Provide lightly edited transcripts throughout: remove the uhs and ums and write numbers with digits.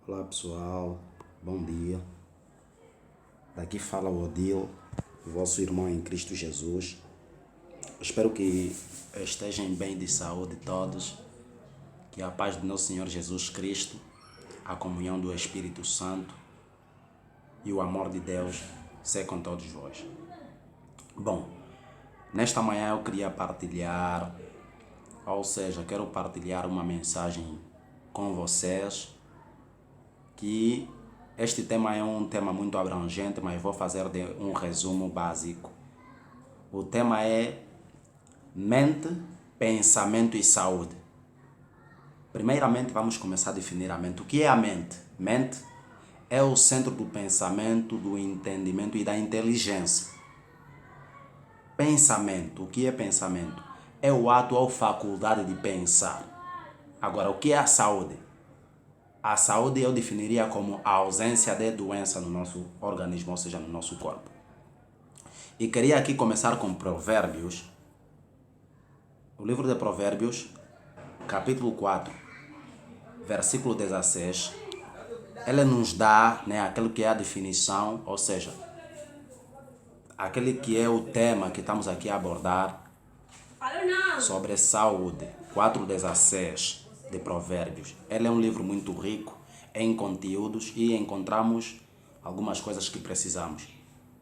Olá pessoal, bom dia. Daqui fala o Odil, vosso irmão em Cristo Jesus. Espero que estejam bem de saúde todos, que a paz do nosso Senhor Jesus Cristo, a comunhão do Espírito Santo e o amor de Deus seja com todos vós. Bom, nesta manhã eu queria partilhar, quero partilhar uma mensagem com vocês, que este tema é um tema muito abrangente, mas vou fazer um resumo básico. O tema é mente, pensamento e saúde. Primeiramente, vamos começar a definir a mente. O que é a mente? Mente é o centro do pensamento, do entendimento e da inteligência. Pensamento. O que é pensamento? É o ato ou faculdade de pensar. Agora, o que é a saúde? A saúde eu definiria como a ausência de doença no nosso organismo, ou seja, no nosso corpo. E queria aqui começar com Provérbios. O livro de Provérbios, capítulo 4, versículo 16, ele nos dá aquilo que é a definição, ou seja, aquele que é o tema que estamos aqui a abordar sobre saúde. 4,16 de Provérbios. Ele é um livro muito rico em conteúdos e encontramos algumas coisas que precisamos,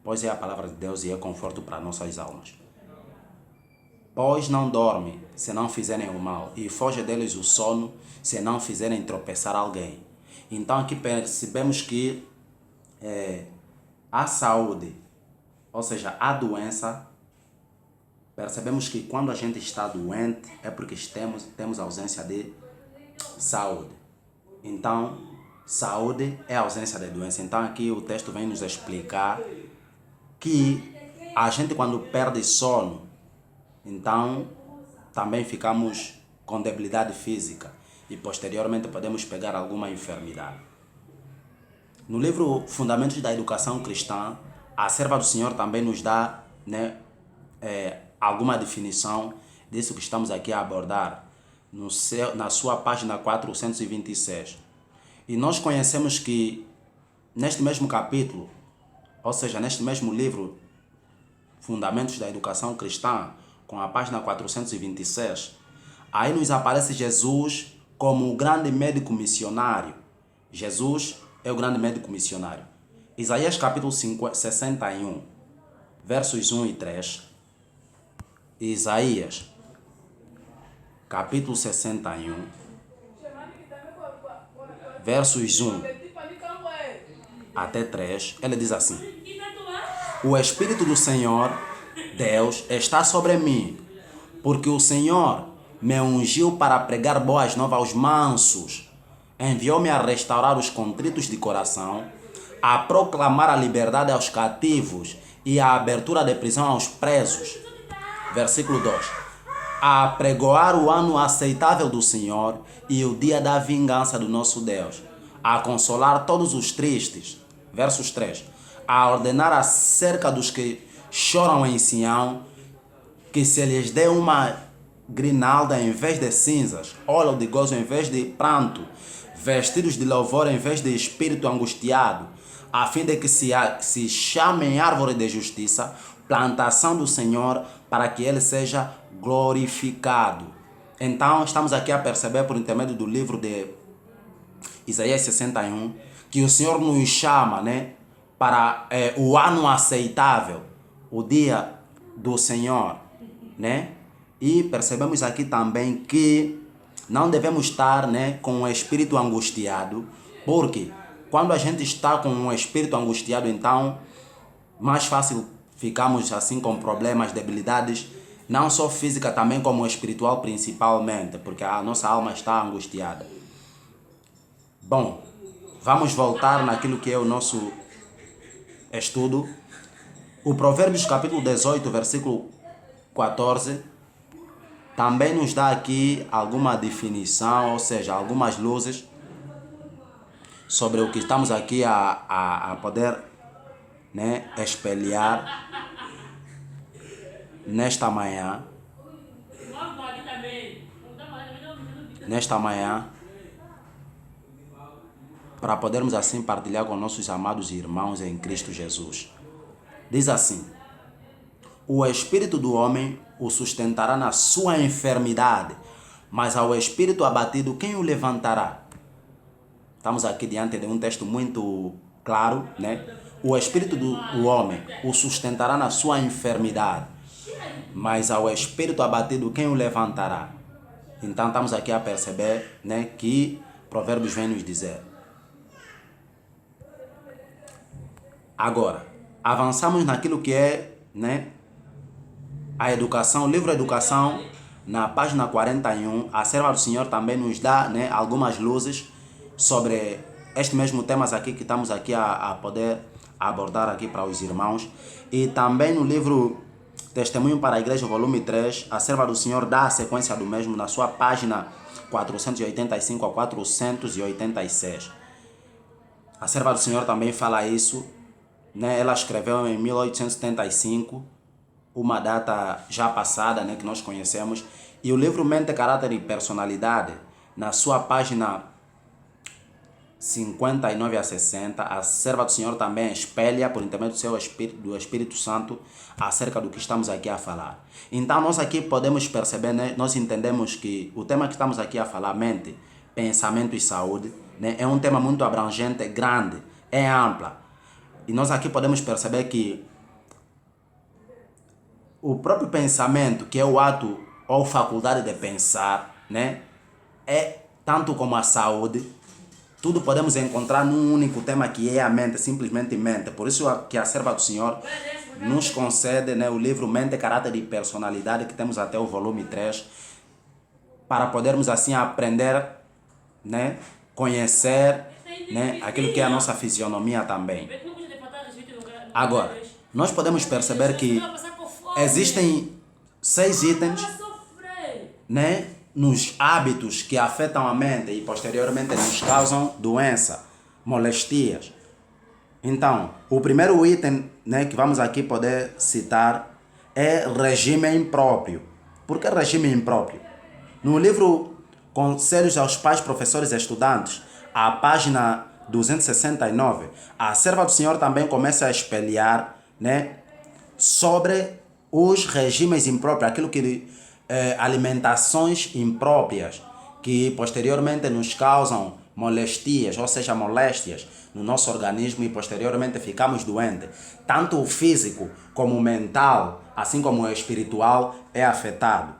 pois é a palavra de Deus e é conforto para nossas almas. Pois não dorme se não fizerem o mal, e foge deles o sono se não fizerem tropeçar alguém. Então aqui percebemos que a saúde, ou seja, a doença, percebemos que quando a gente está doente é porque temos ausência de saúde. Então, saúde é ausência de doença. Então aqui o texto vem nos explicar que a gente, quando perde sono, então também ficamos com debilidade física e posteriormente podemos pegar alguma enfermidade. No livro Fundamentos da Educação Cristã, a serva do Senhor também nos dá alguma definição disso que estamos aqui a abordar na sua página 426. E nós conhecemos que neste mesmo capítulo, ou seja, neste mesmo livro, Fundamentos da Educação Cristã, com a página 426, aí nos aparece Jesus como o grande médico missionário. Jesus é o grande médico missionário. Isaías capítulo 61, versos 1 e 3. Isaías capítulo 61, versos 1 até 3, ele diz assim: O Espírito do Senhor, Deus, está sobre mim, porque o Senhor me ungiu para pregar boas novas aos mansos, enviou-me a restaurar os contritos de coração, a proclamar a liberdade aos cativos e a abertura de prisão aos presos. Versículo 2. A apregoar o ano aceitável do Senhor e o dia da vingança do nosso Deus, a consolar todos os tristes. Versos 3. A ordenar acerca dos que choram em Sião, que se lhes dê uma grinalda em vez de cinzas, óleo de gozo em vez de pranto, vestidos de louvor em vez de espírito angustiado, a fim de que se chamem árvore de justiça, plantação do Senhor, para que ele seja glorificado. Então estamos aqui a perceber, por intermédio do livro de Isaías 61, que o Senhor nos chama para o ano aceitável, o dia do Senhor, E percebemos aqui também que não devemos estar com o espírito angustiado, porque quando a gente está com um espírito angustiado, então mais fácil ficamos assim com problemas, debilidades, não só física, também como espiritual principalmente, porque a nossa alma está angustiada. Bom, vamos voltar naquilo que é o nosso estudo. O Provérbios capítulo 18, versículo 14, também nos dá aqui alguma definição, ou seja, algumas luzes sobre o que estamos aqui a poder espelhar nesta manhã. para podermos assim partilhar com nossos amados irmãos em Cristo Jesus. Diz assim: o espírito do homem o sustentará na sua enfermidade, mas ao espírito abatido, quem o levantará? Estamos aqui diante de um texto muito claro, né? O espírito do homem o sustentará na sua enfermidade, mas ao espírito abatido, quem o levantará? Então estamos aqui a perceber, né, que Provérbios vem nos dizer. Agora, avançamos naquilo que é, né, a educação, o livro Educação, na página 41, a serva do Senhor também nos dá, né, algumas luzes sobre este mesmo temas aqui que estamos aqui a poder abordar aqui para os irmãos. E também no livro Testemunho para a Igreja, volume 3, a serva do Senhor dá a sequência do mesmo na sua página 485 a 486. A serva do Senhor também fala isso, né? Ela escreveu em 1875, uma data já passada, né, que nós conhecemos. E o livro Mente, Caráter e Personalidade, na sua página 59 a 60, a serva do Senhor também espelha, por intermédio do seu Espírito, do Espírito Santo, acerca do que estamos aqui a falar. Então nós aqui podemos perceber, né, nós entendemos que o tema que estamos aqui a falar, mente, pensamento e saúde, né, é um tema muito abrangente, grande, é ampla. E nós aqui podemos perceber que o próprio pensamento, que é o ato ou faculdade de pensar, né, é tanto como a saúde. Tudo podemos encontrar num único tema que é a mente, simplesmente mente. Por isso que a serva do Senhor nos concede, né, o livro Mente, Caráter e Personalidade, que temos até o volume 3, para podermos assim aprender, né, conhecer, né, aquilo que é a nossa fisionomia também. Agora, nós podemos perceber que existem 6 itens, né, nos hábitos que afetam a mente e posteriormente nos causam doença, molestias. Então, o primeiro item, né, que vamos aqui poder citar é regime impróprio. Por que regime impróprio? No livro Conselhos aos Pais, Professores e Estudantes, a página 269, a serva do Senhor também começa a espelhar, né, sobre os regimes impróprios, aquilo que alimentações impróprias que posteriormente nos causam molestias, ou seja, moléstias no nosso organismo, e posteriormente ficamos doentes. Tanto o físico como o mental, assim como o espiritual, é afetado.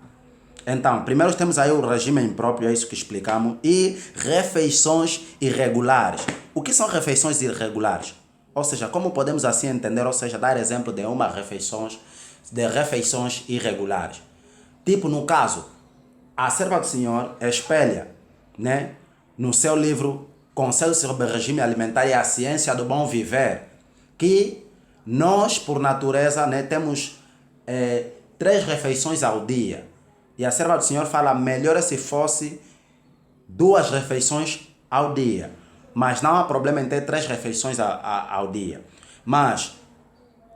Então, primeiro temos aí o regime impróprio, é isso que explicamos, e refeições irregulares. O que são refeições irregulares? Ou seja, como podemos assim entender, ou seja, dar exemplo de refeições irregulares. Tipo, no caso, a serva do Senhor espelha, né, no seu livro Conselhos sobre Regime Alimentar e a Ciência do Bom Viver, que nós, por natureza, né, temos 3 refeições ao dia. E a serva do Senhor fala, melhor se fosse 2 refeições ao dia. Mas não há problema em ter 3 refeições ao dia. Mas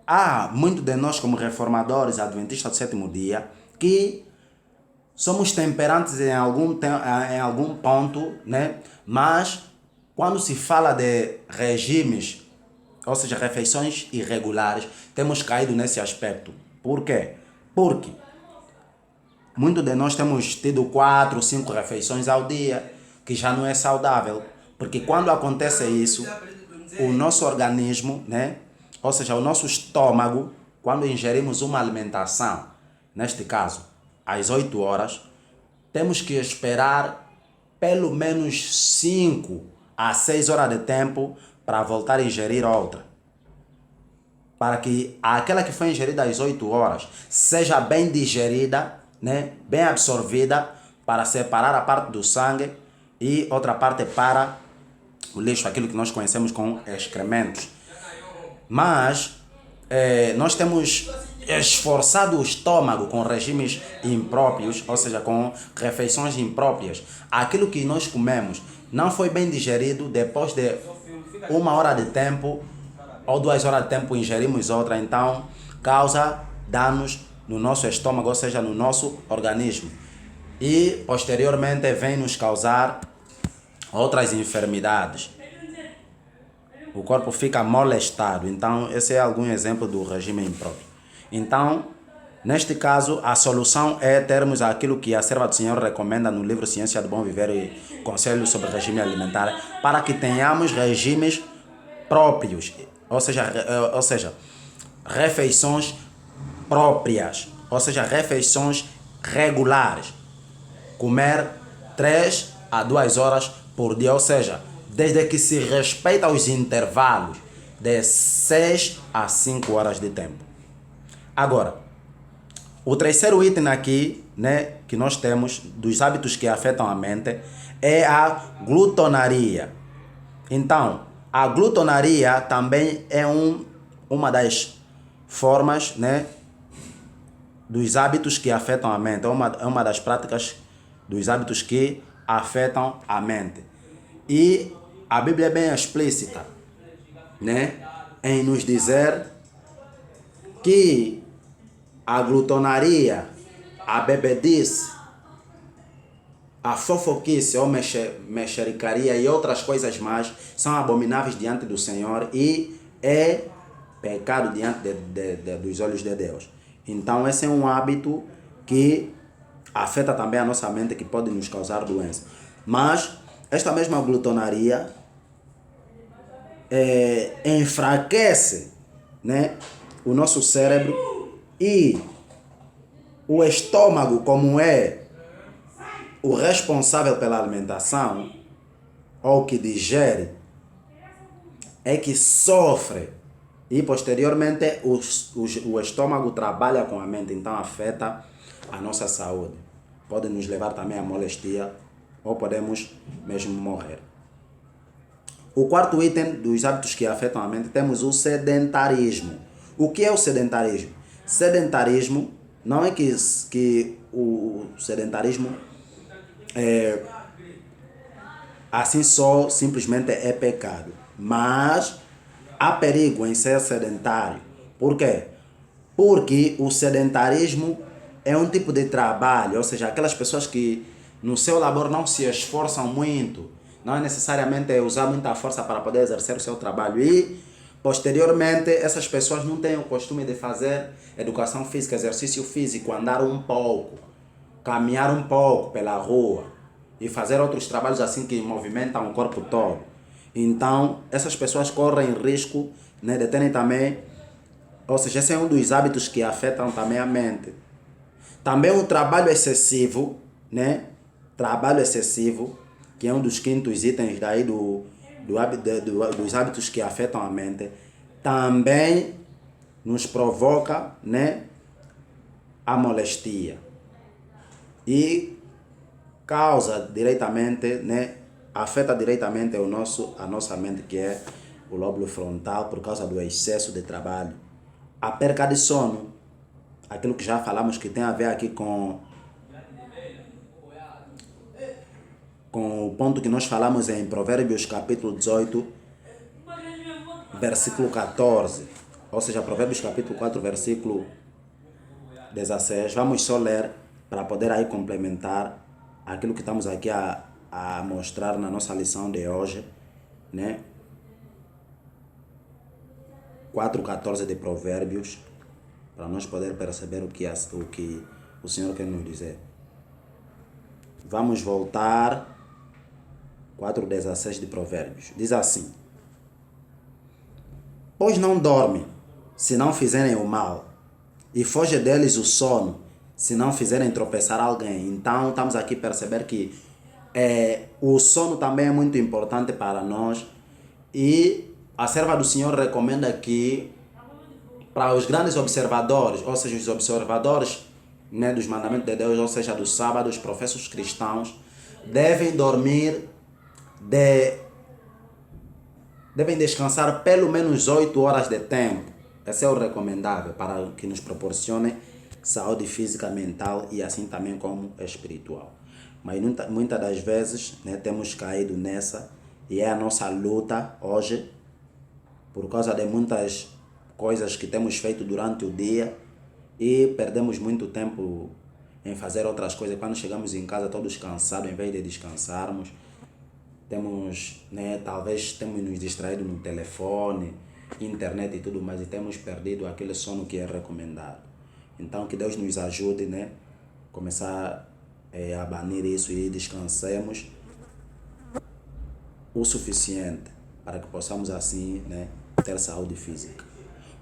há muito de nós como reformadores, adventistas do 7º dia, que somos temperantes em algum ponto, né? Mas quando se fala de regimes, ou seja, refeições irregulares, temos caído nesse aspecto. Por quê? Porque muitos de nós temos tido 4, 5 refeições ao dia, que já não é saudável. Porque quando acontece isso, o nosso organismo, né? Ou seja, o nosso estômago, quando ingerimos uma alimentação, neste caso, às 8 horas, temos que esperar pelo menos 5 a 6 horas de tempo para voltar a ingerir outra. Para que aquela que foi ingerida às 8 horas seja bem digerida, né, bem absorvida, para separar a parte do sangue e outra parte para o lixo, aquilo que nós conhecemos como excrementos. Mas nós temos esforçado o estômago com regimes impróprios, ou seja, com refeições impróprias. Aquilo que nós comemos não foi bem digerido, depois de 1 hora de tempo ou 2 horas de tempo ingerimos outra, então causa danos no nosso estômago, ou seja, no nosso organismo. E posteriormente vem nos causar outras enfermidades. o corpo fica molestado. Então, esse é algum exemplo do regime impróprio. Então, neste caso, a solução é termos aquilo que a serva do Senhor recomenda no livro Ciência do Bom Viver e Conselhos sobre Regime Alimentar, para que tenhamos regimes próprios, ou seja, refeições próprias, ou seja, refeições regulares. Comer 3 a 2 horas por dia, ou seja, desde que se respeita os intervalos de 6 a 5 horas de tempo. Agora, o terceiro item aqui, né, que nós temos dos hábitos que afetam a mente é a glutonaria. Então, a glutonaria também é uma das formas, né, dos hábitos que afetam a mente. É uma das práticas dos hábitos que afetam a mente. E a Bíblia é bem explícita, né, em nos dizer que a glutonaria, a bebedice, a fofoquice ou mexericaria e outras coisas mais são abomináveis diante do Senhor e é pecado diante dos olhos de Deus. Então esse é um hábito que afeta também a nossa mente, que pode nos causar doença. Mas esta mesma glutonaria enfraquece, né, o nosso cérebro, e o estômago, como é o responsável pela alimentação, ou que digere, é que sofre. E posteriormente o estômago trabalha com a mente, então afeta a nossa saúde. Pode nos levar também à molestia, ou podemos mesmo morrer. O quarto item dos hábitos que afetam a mente, temos o sedentarismo. O que é o sedentarismo? Sedentarismo não é que o sedentarismo assim só simplesmente é pecado, mas há perigo em ser sedentário. Por quê? Porque o sedentarismo é um tipo de trabalho, ou seja, aquelas pessoas que no seu labor não se esforçam muito, não é necessariamente usar muita força para poder exercer o seu trabalho, e posteriormente essas pessoas não têm o costume de fazer educação física, exercício físico, andar um pouco, caminhar um pouco pela rua e fazer outros trabalhos assim que movimentam o corpo todo. Então essas pessoas correm risco, né, de terem também, ou seja, esse é um dos hábitos que afetam também a mente. Também o trabalho excessivo, né? Trabalho excessivo, que é um dos quintos itens daí dos hábitos que afetam a mente, também nos provoca, né, a molestia e causa diretamente, né, afeta diretamente a nossa mente, que é o lóbulo frontal, por causa do excesso de trabalho. A perca de sono, aquilo que já falamos, que tem a ver aqui com o ponto que nós falamos em Provérbios capítulo 18, versículo 14, ou seja, Provérbios capítulo 4, versículo 16. Vamos só ler para poder aí complementar aquilo que estamos aqui a mostrar na nossa lição de hoje, né? 4:14 de Provérbios, para nós poder perceber o que o Senhor quer nos dizer. Vamos voltar 4:16 de Provérbios. Diz assim: pois não dorme, se não fizerem o mal, e foge deles o sono, se não fizerem tropeçar alguém. Então estamos aqui a perceber que o sono também é muito importante para nós, e a serva do Senhor recomenda que para os grandes observadores, ou seja, os observadores, né, dos mandamentos de Deus, ou seja, do sábado, os professos cristãos, devem dormir, devem descansar pelo menos 8 horas de tempo. Esse é o recomendável para que nos proporcione saúde física, mental e assim também como espiritual. Mas muitas das vezes, né, temos caído nessa, e é a nossa luta hoje, por causa de muitas coisas que temos feito durante o dia, e perdemos muito tempo em fazer outras coisas. Quando chegamos em casa todos cansados, em vez de descansarmos, temos, né, talvez temos nos distraído no telefone, internet e tudo mais, e temos perdido aquele sono que é recomendado. Então que Deus nos ajude, né, começar a banir isso e descansemos o suficiente para que possamos assim, né, ter saúde física.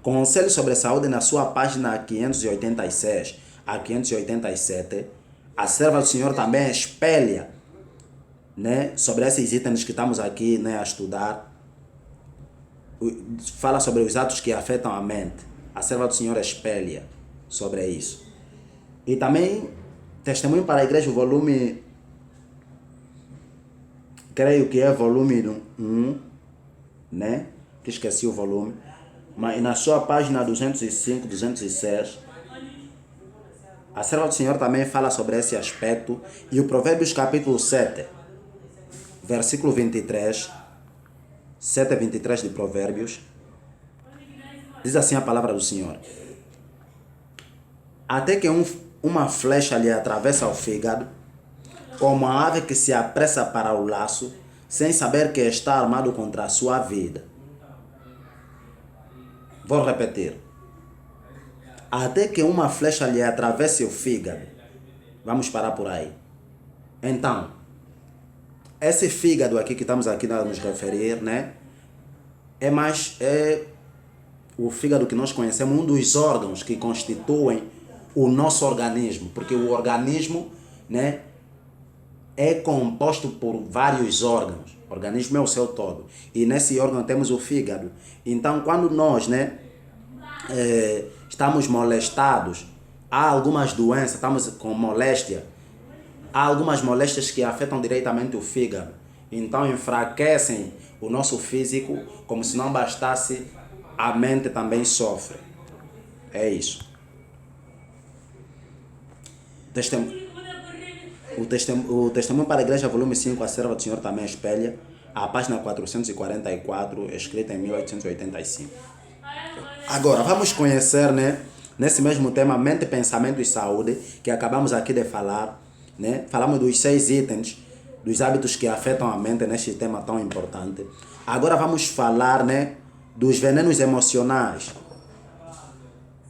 Conselho sobre saúde na sua página 586 a 587, a serva do Senhor também espelha, né, sobre esses itens que estamos aqui, né, a estudar. Fala sobre os atos que afetam a mente. A serva do Senhor espelha sobre isso. E também Testemunho para a Igreja, o volume, creio que é volume 1, né? Que esqueci o volume. Mas na sua página 205, 206, a serva do Senhor também fala sobre esse aspecto. E o Provérbios capítulo 7, versículo 23, 7 a 23 de Provérbios, diz assim a palavra do Senhor: até que uma flecha lhe atravessa o fígado, como a ave que se apressa para o laço, sem saber que está armado contra a sua vida. Vou repetir. Até que uma flecha lhe atravesse o fígado. Vamos parar por aí. Então, esse fígado aqui que estamos aqui a nos referir, né? É o fígado que nós conhecemos, um dos órgãos que constituem o nosso organismo, porque o organismo, né, é composto por vários órgãos. O organismo é o seu todo. E nesse órgão temos o fígado. Então, quando nós, né, estamos molestados, há algumas doenças, estamos com moléstia, há algumas moléstias que afetam diretamente o fígado. Então, enfraquecem o nosso físico, como se não bastasse, a mente também sofre. É isso. O Testemunho para a Igreja, volume 5, a serva do Senhor também espelha, a página 444, escrita em 1885. Agora, vamos conhecer, né, nesse mesmo tema, mente, pensamento e saúde, que acabamos aqui de falar, né? Falamos dos 6 itens, dos hábitos que afetam a mente neste tema tão importante. Agora vamos falar, né, dos venenos emocionais.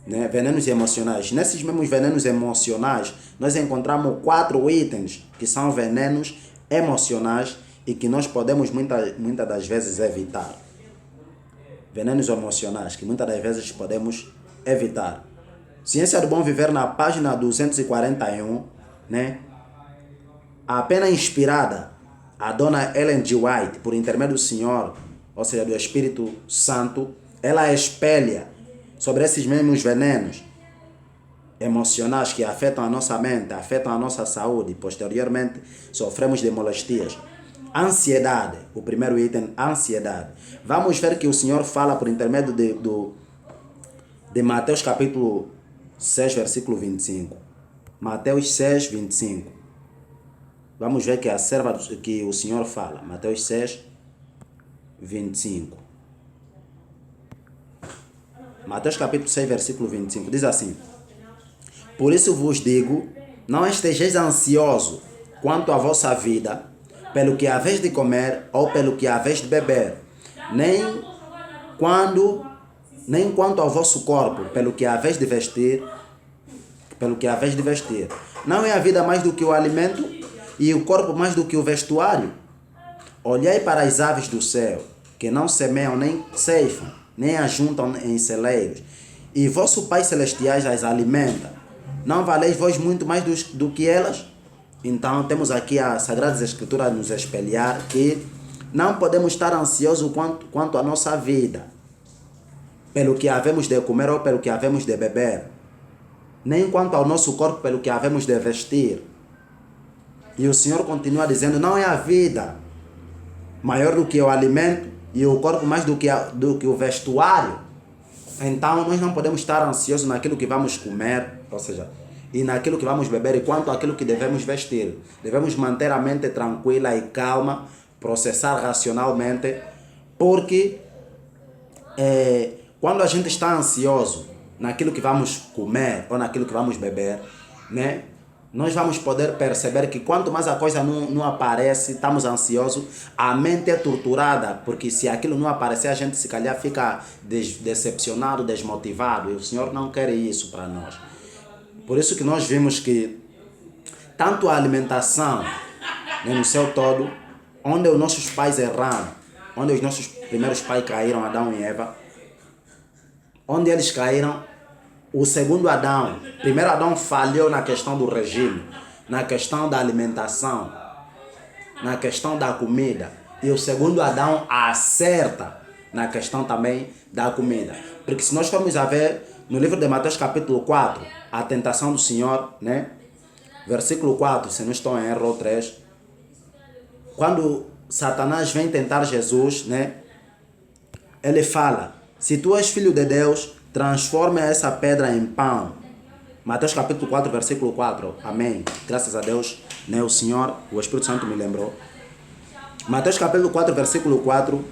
Né? Venenos emocionais. Nesses mesmos venenos emocionais, nós encontramos 4 itens que são venenos emocionais e que nós podemos muitas das vezes evitar. Venenos emocionais que muitas das vezes podemos evitar. Ciência do Bom Viver, na página 241, né? Apenas inspirada, a dona Ellen G. White, por intermédio do Senhor, ou seja, do Espírito Santo, ela espelha sobre esses mesmos venenos emocionais que afetam a nossa mente, afetam a nossa saúde e posteriormente sofremos de molestias. Ansiedade, o primeiro item, ansiedade. Vamos ver que o Senhor fala por intermédio de Mateus capítulo 6, versículo 25. Mateus 6, 25. Vamos ver que que o Senhor fala. Mateus 6, 25. Mateus capítulo 6, versículo 25, diz assim: por isso vos digo, não estejais ansiosos quanto à vossa vida, pelo que haveis de comer ou pelo que haveis de beber, nem quanto ao vosso corpo, pelo que haveis de vestir, Não é a vida mais do que o alimento e o corpo mais do que o vestuário? Olhai para as aves do céu, que não semeiam nem ceifam, nem ajuntam em celeiros, e vosso Pai Celestiais as alimenta. Não valeis vós muito mais do que elas? Então temos aqui as Sagradas Escrituras a nos espelhar que não podemos estar ansiosos quanto à nossa vida, pelo que havemos de comer ou pelo que havemos de beber, nem quanto ao nosso corpo, pelo que havemos de vestir. E o Senhor continua dizendo, não é a vida maior do que o alimento e o corpo mais do que o vestuário? Então nós não podemos estar ansiosos naquilo que vamos comer, ou seja, e naquilo que vamos beber, e quanto àquilo que devemos vestir. Devemos manter a mente tranquila e calma, processar racionalmente, porque quando a gente está ansioso naquilo que vamos comer ou naquilo que vamos beber, né, nós vamos poder perceber que quanto mais a coisa não aparece, estamos ansiosos, a mente é torturada, porque se aquilo não aparecer, a gente se calhar fica decepcionado, desmotivado, e o Senhor não quer isso para nós. Por isso que nós vimos que tanto a alimentação, né, no seu todo, onde os nossos pais erraram, onde os nossos primeiros pais caíram, Adão e Eva, onde eles caíram, o segundo Adão, primeiro Adão falhou na questão do regime, na questão da alimentação, na questão da comida. E o segundo Adão acerta na questão também da comida. Porque se nós formos a ver no livro de Mateus capítulo 4, a tentação do Senhor, né? Versículo 4, se não estou em erro, 3, quando Satanás vem tentar Jesus, né? Ele fala, se tu és filho de Deus, transforma essa pedra em pão. Mateus capítulo 4, versículo 4. Amém. Graças a Deus, né, o Senhor, o Espírito Santo me lembrou. Mateus capítulo 4, versículo 4.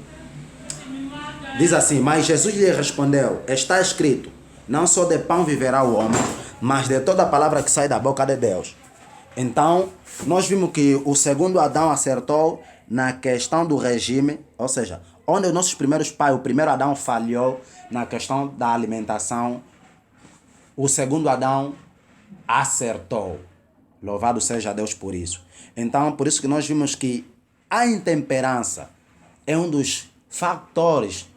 Diz assim, mas Jesus lhe respondeu, está escrito, não só de pão viverá o homem, mas de toda palavra que sai da boca de Deus. Então, nós vimos que o segundo Adão acertou na questão do regime, ou seja, onde os nossos primeiros pais, o primeiro Adão falhou na questão da alimentação, o segundo Adão acertou. Louvado seja Deus por isso. Então, por isso que nós vimos que a intemperança é um dos fatores,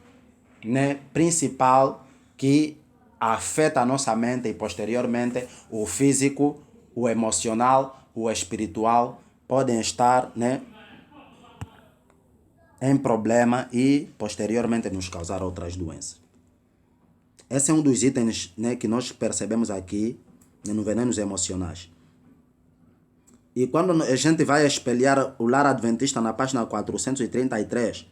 né, principal que afeta a nossa mente e posteriormente o físico, o emocional, o espiritual podem estar, né, em problema e posteriormente nos causar outras doenças. Esse é um dos itens, né, que nós percebemos aqui, né, no venenos emocionais. E quando a gente vai espelhar o Lar Adventista na página 433,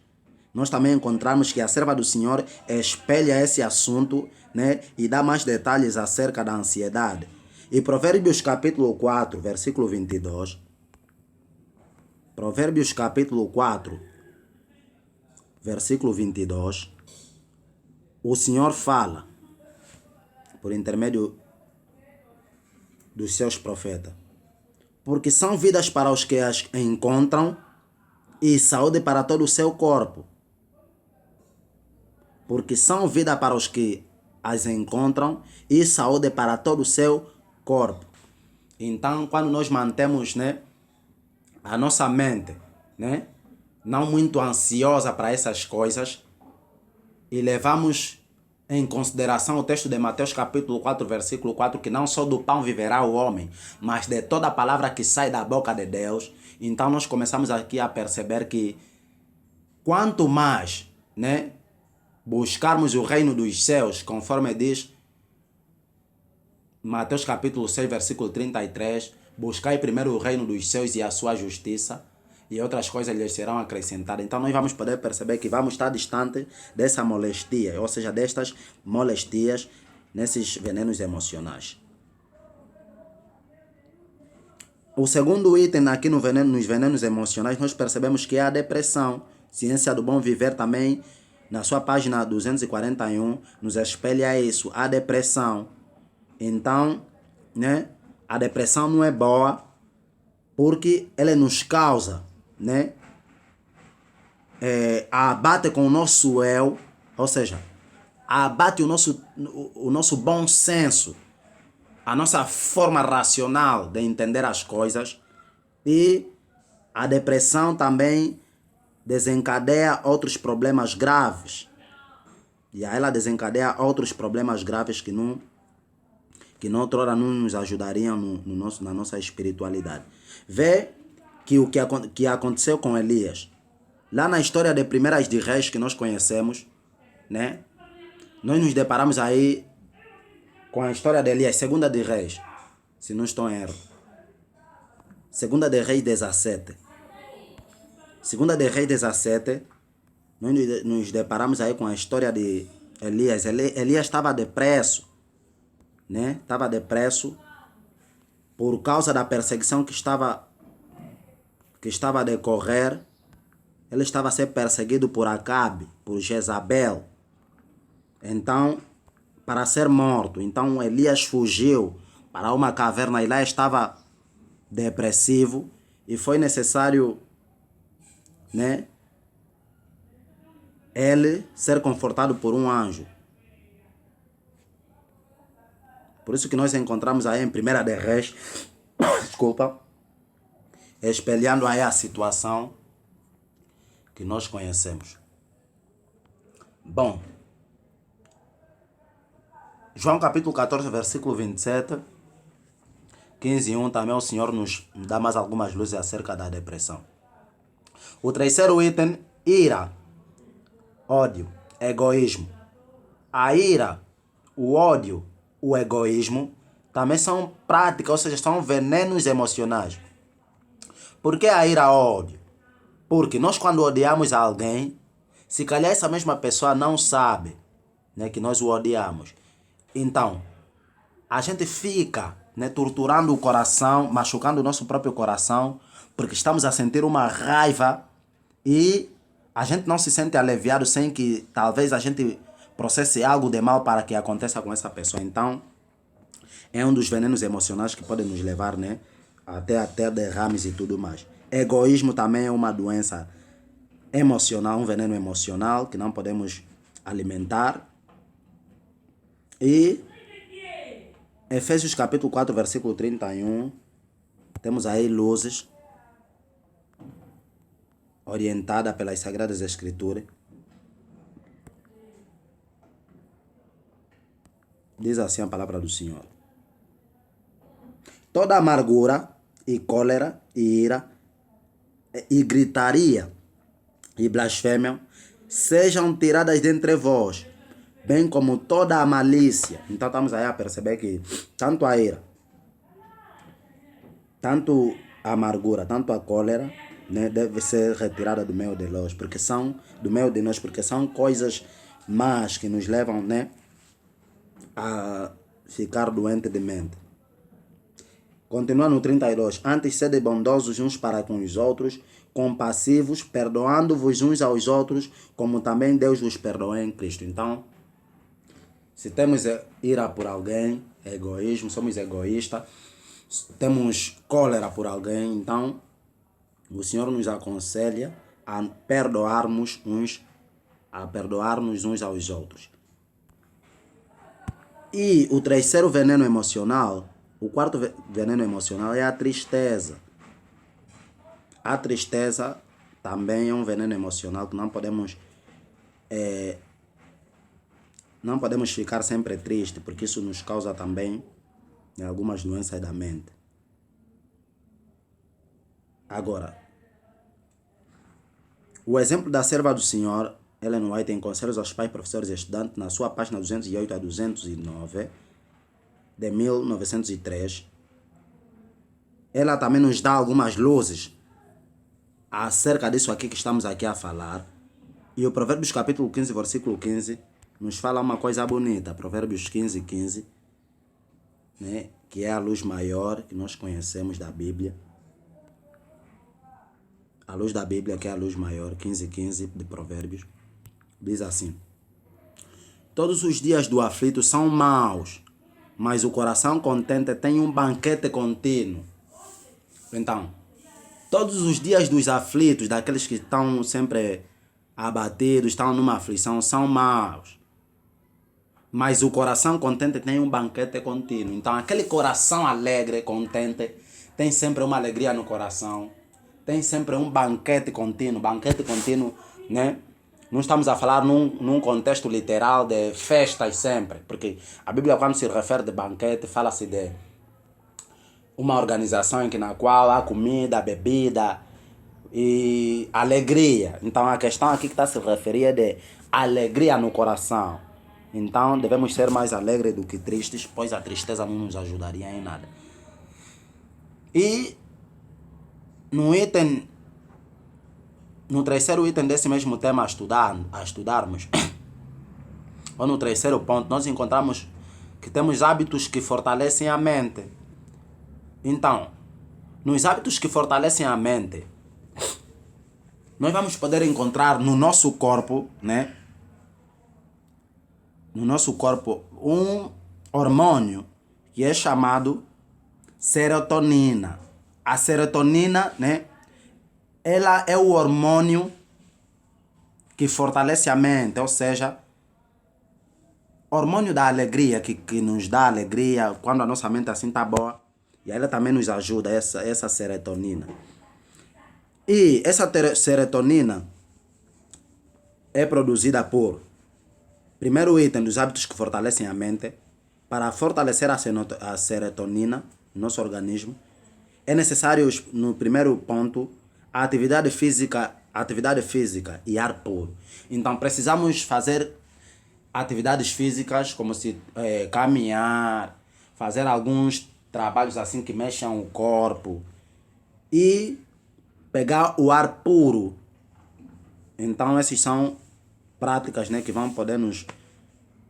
nós também encontramos que a serva do Senhor espelha esse assunto, né, e dá mais detalhes acerca da ansiedade. E Provérbios capítulo 4, versículo 22. Provérbios capítulo 4, versículo 22. O Senhor fala, por intermédio dos seus profetas, porque são vidas para os que as encontram e saúde para todo o seu corpo. Porque são vida para os que as encontram e saúde para todo o seu corpo. Então, quando nós mantemos, né, a nossa mente, né, não muito ansiosa para essas coisas e levamos em consideração o texto de Mateus capítulo 4, versículo 4, que não só do pão viverá o homem, mas de toda a palavra que sai da boca de Deus. Então nós começamos aqui a perceber que quanto mais, né, buscarmos o reino dos céus, conforme diz Mateus capítulo 6, versículo 33, buscai primeiro o reino dos céus e a sua justiça, e outras coisas lhes serão acrescentadas. Então nós vamos poder perceber que vamos estar distante dessa molestia, ou seja, destas molestias nesses venenos emocionais. O segundo item aqui nos venenos emocionais, nós percebemos que é a depressão. Ciência do Bom Viver também, na sua página 241, nos espelha isso, a depressão. Então, né, a depressão não é boa porque ela nos causa, né, abate com o nosso eu, ou seja, abate o nosso bom senso, a nossa forma racional de entender as coisas, e a depressão também desencadeia outros problemas graves. E aí ela desencadeia outros problemas graves que outrora não nos ajudariam na nossa espiritualidade. Vê que o que aconteceu com Elias, lá na história de Primeiras de Reis que nós conhecemos, né? Nós nos deparamos aí com a história de Elias, Segunda de Reis, se não estou em erro. Segunda de Reis 17. Segunda de Reis 17, nós nos deparamos aí com a história de Elias. Elias estava depresso, né? Estava depresso por causa da perseguição que estava a decorrer. Ele estava a ser perseguido por Acabe, por Jezabel. Então, para ser morto. Então Elias fugiu para uma caverna e lá estava depressivo e foi necessário, né, ele ser confortado por um anjo. Por isso que nós encontramos aí em 1 de Reis, desculpa, espelhando aí a situação que nós conhecemos. Bom, João capítulo 14, versículo 27, 15 e 1, também o Senhor nos dá mais algumas luzes acerca da depressão. O terceiro item, ira, ódio, egoísmo. A ira, o ódio, o egoísmo também são práticas, ou seja, são venenos emocionais. Por que a ira, ódio? Porque nós, quando odiamos alguém, se calhar essa mesma pessoa não sabe, né, que nós o odiamos. Então, a gente fica, né, torturando o coração, machucando o nosso próprio coração, porque estamos a sentir uma raiva e a gente não se sente aliviado sem que talvez a gente processe algo de mal para que aconteça com essa pessoa. Então, é um dos venenos emocionais que podem nos levar, né, até derrames e tudo mais. Egoísmo também é uma doença emocional, um veneno emocional que não podemos alimentar. E Efésios capítulo 4, versículo 31, temos aí luzes orientada pelas Sagradas Escrituras. Diz assim a palavra do Senhor: toda amargura e cólera e ira e gritaria e blasfêmia sejam tiradas dentre vós, bem como toda a malícia. Então estamos aí a perceber que tanto a ira, tanto a amargura, tanto a cólera, né, deve ser retirada do meio de nós, porque são coisas más que nos levam, né, a ficar doente de mente. Continua no 32. Antes, sede bondosos uns para com os outros, compassivos, perdoando-vos uns aos outros, como também Deus vos perdoou em Cristo. Então, se temos ira por alguém, egoísmo, somos egoístas, temos cólera por alguém, então o Senhor nos aconselha a perdoarmos uns aos outros. E o terceiro veneno emocional, o quarto veneno emocional é a tristeza. A tristeza também é um veneno emocional que não podemos ficar sempre tristes, porque isso nos causa também algumas doenças da mente. Agora, o exemplo da serva do Senhor, Ellen White, em Conselhos aos Pais, Professores e Estudantes, na sua página 208 a 209, de 1903, ela também nos dá algumas luzes acerca disso aqui que estamos aqui a falar. E o Provérbios capítulo 15, versículo 15, nos fala uma coisa bonita. Provérbios 15, 15, né, que é a luz maior que nós conhecemos da Bíblia. A luz da Bíblia, que é a luz maior, 15, 15 de Provérbios, diz assim: todos os dias do aflito são maus, mas o coração contente tem um banquete contínuo. Então, todos os dias dos aflitos, daqueles que estão sempre abatidos, estão numa aflição, são maus. Mas o coração contente tem um banquete contínuo. Então, aquele coração alegre, contente, tem sempre uma alegria no coração. Tem sempre um banquete contínuo. Banquete contínuo, né? Não estamos a falar num contexto literal de festas sempre. Porque a Bíblia, quando se refere de banquete, fala-se de uma organização na qual há comida, bebida e alegria. Então, a questão aqui que está se referir é de alegria no coração. Então, devemos ser mais alegres do que tristes, pois a tristeza não nos ajudaria em nada. E no terceiro item desse mesmo tema a estudarmos, ou no terceiro ponto, nós encontramos que temos hábitos que fortalecem a mente. Então, nos hábitos que fortalecem a mente, nós vamos poder encontrar no nosso corpo, né? No nosso corpo, um hormônio que é chamado serotonina. A serotonina, né? Ela é o hormônio que fortalece a mente, ou seja, hormônio da alegria, que nos dá alegria quando a nossa mente assim está boa. E ela também nos ajuda, essa serotonina. E essa serotonina é produzida por, primeiro item dos hábitos que fortalecem a mente. Para fortalecer a serotonina no nosso organismo, é necessário, no primeiro ponto, a atividade física e ar puro. Então precisamos fazer atividades físicas, como se caminhar, fazer alguns trabalhos assim que mexam o corpo e pegar o ar puro. Então essas são práticas, né, que vão poder nos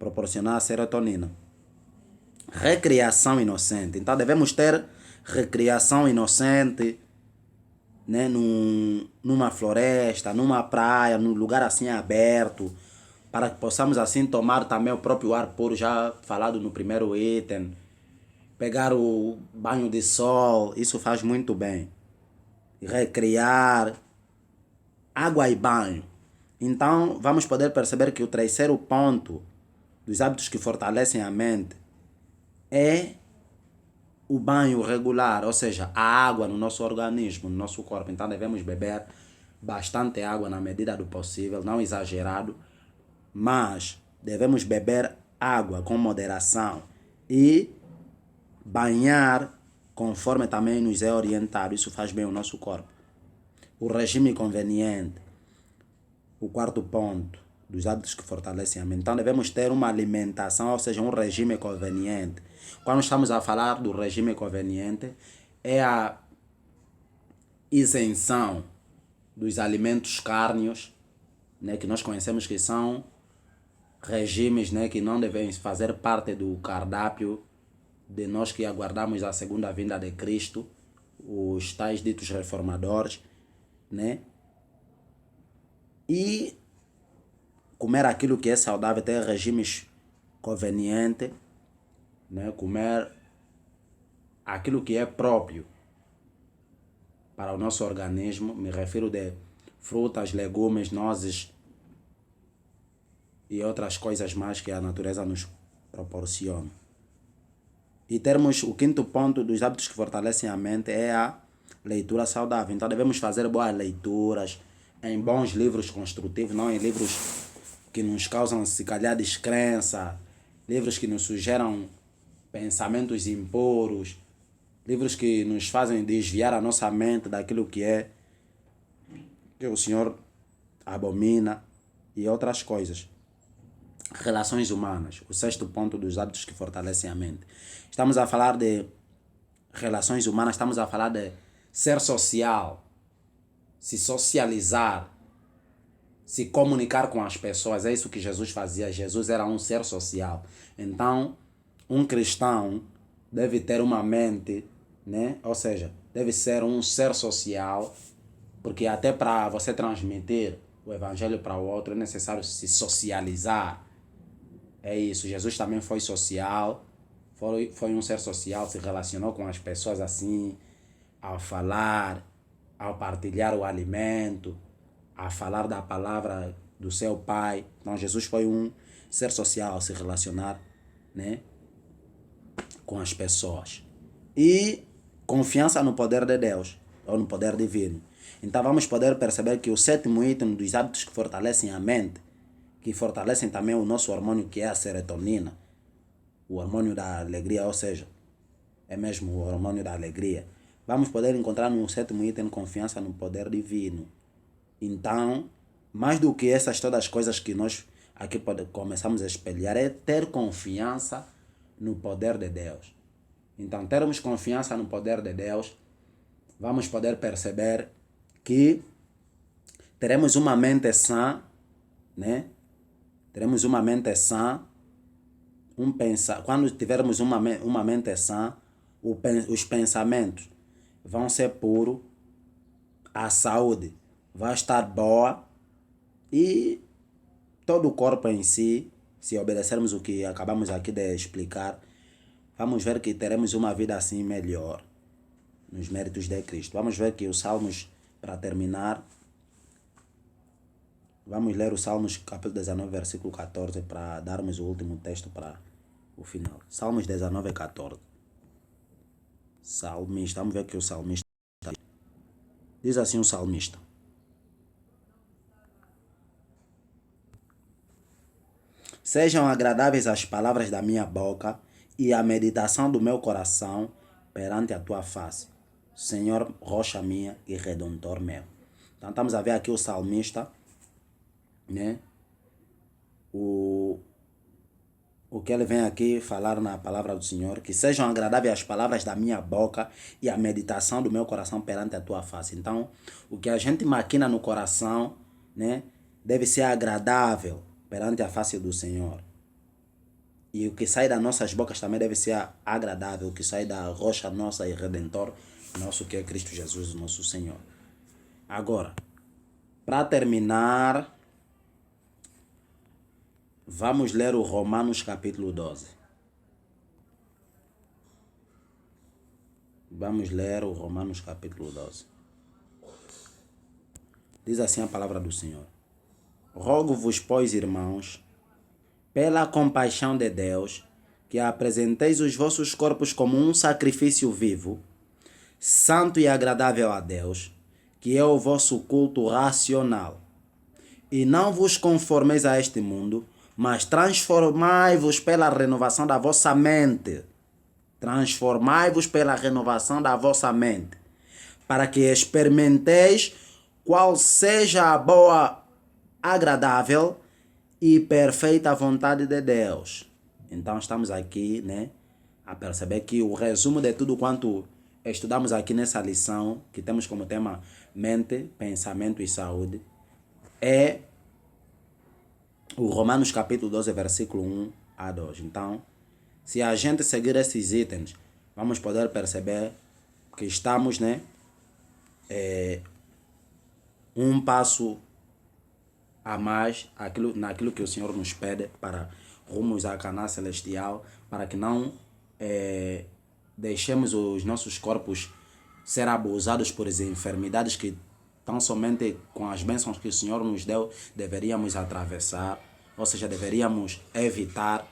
proporcionar a serotonina. Recreação inocente. Então devemos ter recreação inocente, né, numa floresta, numa praia, num lugar assim aberto, para que possamos assim tomar também o próprio ar puro, já falado no primeiro item. Pegar o banho de sol, isso faz muito bem. Recriar, água e banho. Então vamos poder perceber que o terceiro ponto dos hábitos que fortalecem a mente é o banho regular, ou seja, a água no nosso organismo, no nosso corpo. Então devemos beber bastante água na medida do possível, não exagerado, mas devemos beber água com moderação e banhar conforme também nos é orientado. Isso faz bem ao nosso corpo. O regime conveniente, o quarto ponto dos hábitos que fortalecem a mente. Então devemos ter uma alimentação, ou seja, um regime conveniente. Quando estamos a falar do regime conveniente, é a isenção dos alimentos cárneos, né, que nós conhecemos que são regimes, né, que não devem fazer parte do cardápio de nós que aguardamos a segunda vinda de Cristo, os tais ditos reformadores, né? E comer aquilo que é saudável, ter regimes convenientes, né? Comer aquilo que é próprio para o nosso organismo, me refiro de frutas, legumes, nozes e outras coisas mais que a natureza nos proporciona. E termos o quinto ponto dos hábitos que fortalecem a mente é a leitura saudável. Então devemos fazer boas leituras em bons livros construtivos, não em livros que nos causam, se calhar, descrença, livros que nos sugeram pensamentos impuros, livros que nos fazem desviar a nossa mente daquilo que o Senhor abomina e outras coisas. Relações humanas, o sexto ponto dos hábitos que fortalecem a mente. Estamos a falar de relações humanas, estamos a falar de ser social, se socializar, se comunicar com as pessoas. É isso que Jesus fazia. Jesus era um ser social. Então, um cristão deve ter uma mente, né? Ou seja, deve ser um ser social, porque até para você transmitir o evangelho para o outro é necessário se socializar. É isso, Jesus também foi social, foi um ser social, se relacionou com as pessoas assim, ao falar, ao partilhar o alimento, a falar da palavra do seu Pai. Então Jesus foi um ser social, se relacionar, né, com as pessoas. E confiança no poder de Deus, ou no poder divino. Então vamos poder perceber que o sétimo item dos hábitos que fortalecem a mente, que fortalecem também o nosso hormônio, que é a serotonina, o hormônio da alegria, ou seja, é mesmo o hormônio da alegria. Vamos poder encontrar no sétimo item confiança no poder divino. Então, mais do que essas todas as coisas que nós aqui começamos a espelhar, é ter confiança no poder de Deus. Então, termos confiança no poder de Deus, vamos poder perceber que teremos uma mente sã, né? Teremos uma mente sã, quando tivermos uma mente sã, os pensamentos vão ser puros, a saúde vai estar boa e todo o corpo em si, se obedecermos o que acabamos aqui de explicar, vamos ver que teremos uma vida assim melhor. nos méritos de Cristo. Vamos ver que os Salmos, para terminar, vamos ler os Salmos capítulo 19, versículo 14, para darmos o último texto para o final. Salmos 19, 14. Salmista, vamos ver que o salmista diz assim o salmista: sejam agradáveis as palavras da minha boca e a meditação do meu coração perante a tua face, Senhor, rocha minha e redentor meu. Então estamos a ver aqui o salmista, né? O que ele vem aqui falar na palavra do Senhor, que sejam agradáveis as palavras da minha boca e a meditação do meu coração perante a tua face. Então, o que a gente maquina no coração, né, deve ser agradável perante a face do Senhor. E o que sai das nossas bocas também deve ser agradável, o que sai da rocha nossa e redentor nosso, que é Cristo Jesus, nosso Senhor. Agora, para terminar, vamos ler o Romanos capítulo 12. Vamos ler o Romanos capítulo 12. Diz assim a palavra do Senhor: rogo-vos, pois, irmãos, pela compaixão de Deus, que apresenteis os vossos corpos como um sacrifício vivo, santo e agradável a Deus, que é o vosso culto racional. E não vos conformeis a este mundo, mas transformai-vos pela renovação da vossa mente. Transformai-vos pela renovação da vossa mente, para que experimenteis qual seja a boa, agradável e perfeita vontade de Deus. Então estamos aqui, né, a perceber que o resumo de tudo quanto estudamos aqui nessa lição, que temos como tema mente, pensamento e saúde, é o Romanos capítulo 12, versículo 1 a 2. Então, se a gente seguir esses itens, vamos poder perceber que estamos, né, um passo a mais naquilo que o Senhor nos pede para rumos à Canaã celestial, para que não deixemos os nossos corpos ser abusados por enfermidades que tão somente com as bênçãos que o Senhor nos deu deveríamos atravessar, ou seja, deveríamos evitar,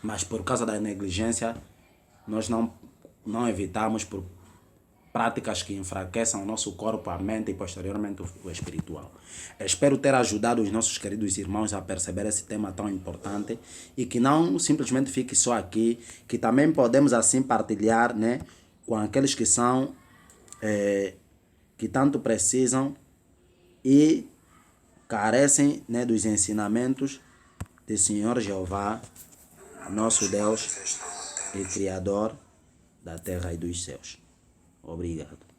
mas por causa da negligência nós não evitamos, por práticas que enfraqueçam o nosso corpo, a mente e posteriormente o espiritual. Espero ter ajudado os nossos queridos irmãos a perceber esse tema tão importante e que não simplesmente fique só aqui, que também podemos assim partilhar, né, com aqueles que são, que tanto precisam e carecem, né, dos ensinamentos do Senhor Jeová, nosso Deus e Criador da terra e dos céus. Obrigado.